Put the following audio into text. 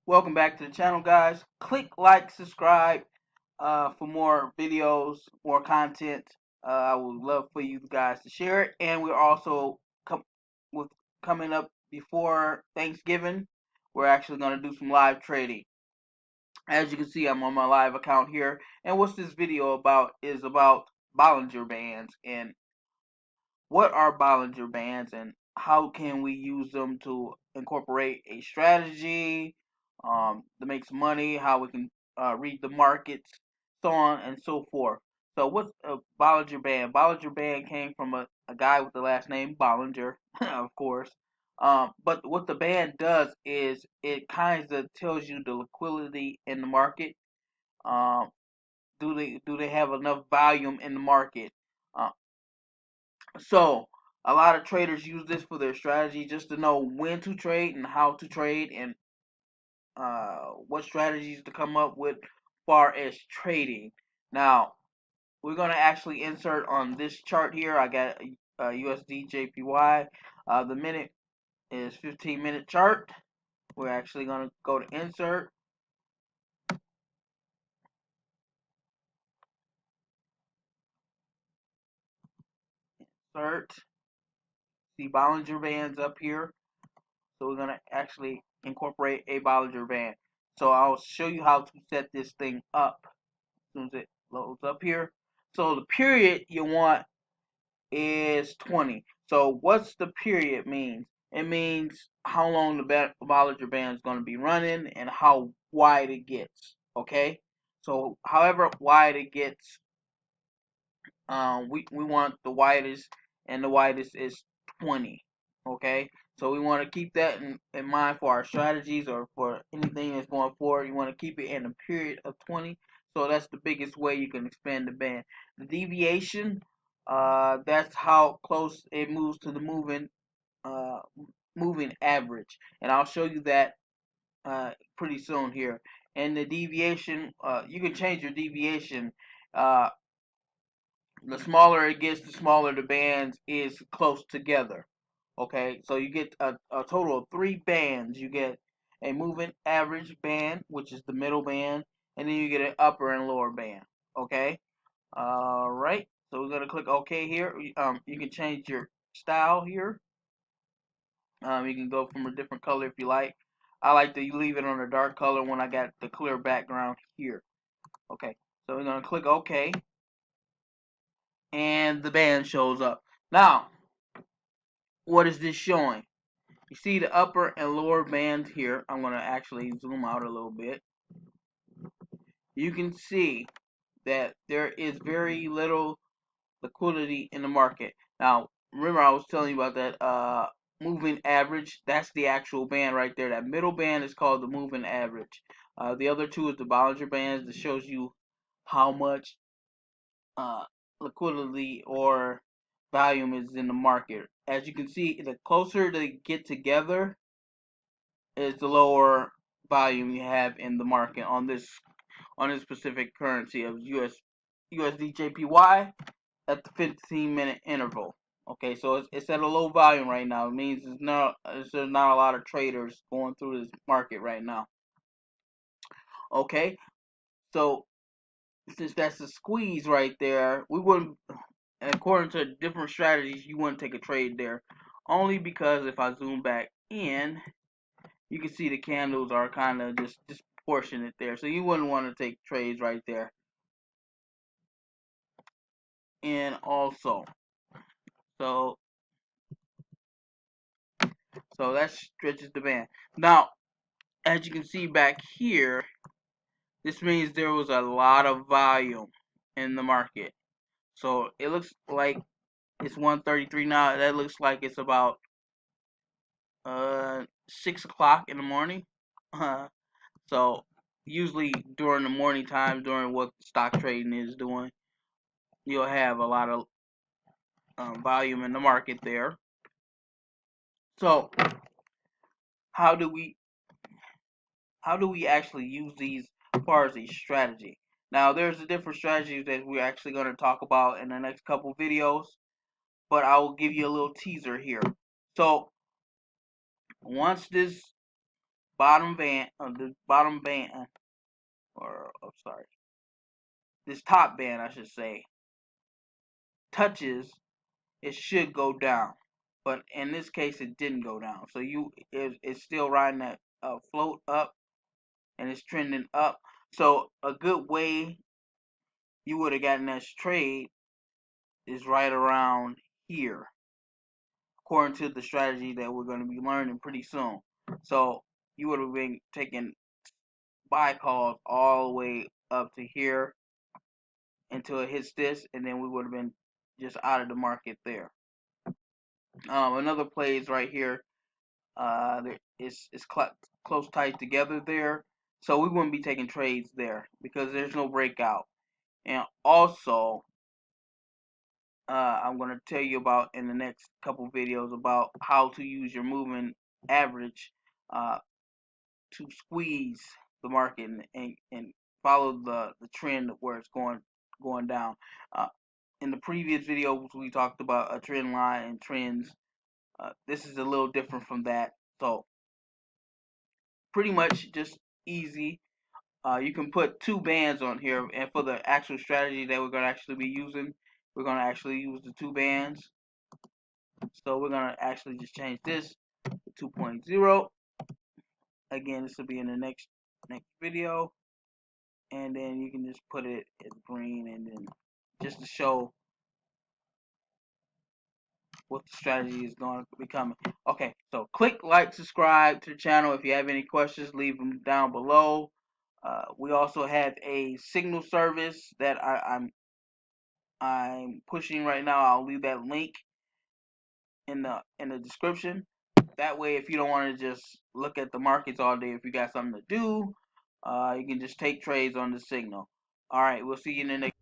Welcome back to the channel, guys. Click like, subscribe for more videos, more content. I would love for you guys to share it. And we're also coming up before Thanksgiving. We're actually going to do some live trading. As you can see, I'm on my live account here. And what's this video about is about Bollinger Bands and what are Bollinger Bands and how can we use them to incorporate a strategy to make some money, how we can read the markets, so on and so forth. So what's a Bollinger Band? Bollinger Band came from a guy with the last name Bollinger, of course. But what the band does is it kind of tells you the liquidity in the market. Um, do they have enough volume in the market? Uh, so a lot of traders use this for their strategy, just to know when to trade and how to trade and what strategies to come up with far as trading. Now we're gonna actually insert on this chart here. I got a USD JPY. The minute is 15-minute chart. We're actually gonna go to insert. Insert. See Bollinger Bands up here. So we're gonna actually incorporate a Bollinger Band. So I'll show you how to set this thing up as soon as it loads up here. So the period you want is 20. So what's the period means? It means how long the Bollinger Band is going to be running and how wide it gets. Okay. So however wide it gets, we want the widest, and the widest is 20. Okay, so we want to keep that in mind for our strategies or for anything that's going forward. You want to keep it in a period of 20. So that's the biggest way you can expand the band. The deviation, that's how close it moves to the uh, moving average, and I'll show you that pretty soon here. And the deviation, you can change your deviation. Uh, the smaller it gets, the smaller the bands is close together. Okay, so you get a total of 3 bands. You get a moving average band, which is the middle band, and then you get an upper and lower band. Okay, all right. So we're gonna click OK here. You can change your style here. You can go from a different color if you like. I like to leave it on a dark color when I got the clear background here. Okay, so we're gonna click OK, and the band shows up. Now, what is this showing? You see the upper and lower bands here. I'm going to actually zoom out a little bit. You can see that there is very little liquidity in the market. Now, remember I was telling you about that moving average. That's the actual band right there. That middle band is called the moving average. The other two is the Bollinger Bands that shows you how much uh, liquidity or volume is in the market. As you can see, the closer they get together, is the lower volume you have in the market on this specific currency of USD JPY at the 15-minute interval. Okay, so it's at a low volume right now. It means there's not a lot of traders going through this market right now. Okay, so since that's a squeeze right there, we wouldn't, according to different strategies, you wouldn't take a trade there. Only because if I zoom back in, you can see the candles are kind of just disproportionate there. So you wouldn't want to take trades right there. And also, so that stretches the band. Now, as you can see back here, this means there was a lot of volume in the market. So it looks like it's 1:33 now. That looks like it's about 6 o'clock in the morning. So usually during the morning time, during what stock trading is doing, you'll have a lot of volume in the market there. So how do we actually use these as far as a strategy? Now, there's a different strategies that we're actually going to talk about in the next couple videos, but I will give you a little teaser here. So, once this bottom band, or oh, sorry, this top band, I should say, touches, it should go down. But in this case, it didn't go down. So it's still riding that float up, and it's trending up. So a good way you would have gotten that trade is right around here, according to the strategy that we're going to be learning pretty soon. So you would have been taking buy calls all the way up to here until it hits this, and then we would have been just out of the market there. Another play is right here. It's close tight together there, so we wouldn't be taking trades there because there's no breakout. And also, I'm going to tell you about in the next couple videos about how to use your moving average uh, to squeeze the market and follow the trend where it's going down. Uh, in the previous videos, we talked about a trend line and trends. This is a little different from that. So pretty much just easy. You can put two bands on here, and for the actual strategy that we're going to actually be using, we're going to actually use the two bands. So we're going to actually just change this to 2.0. Again, this will be in the next video, and then you can just put it as green, and then just to show what the strategy is going to be coming. Okay, so click like, subscribe to the channel. If you have any questions, leave them down below. We also have a signal service that I'm pushing right now. I'll leave that link in the description. That way, if you don't want to just look at the markets all day, if you got something to do, you can just take trades on the signal. All right, we'll see you in the next.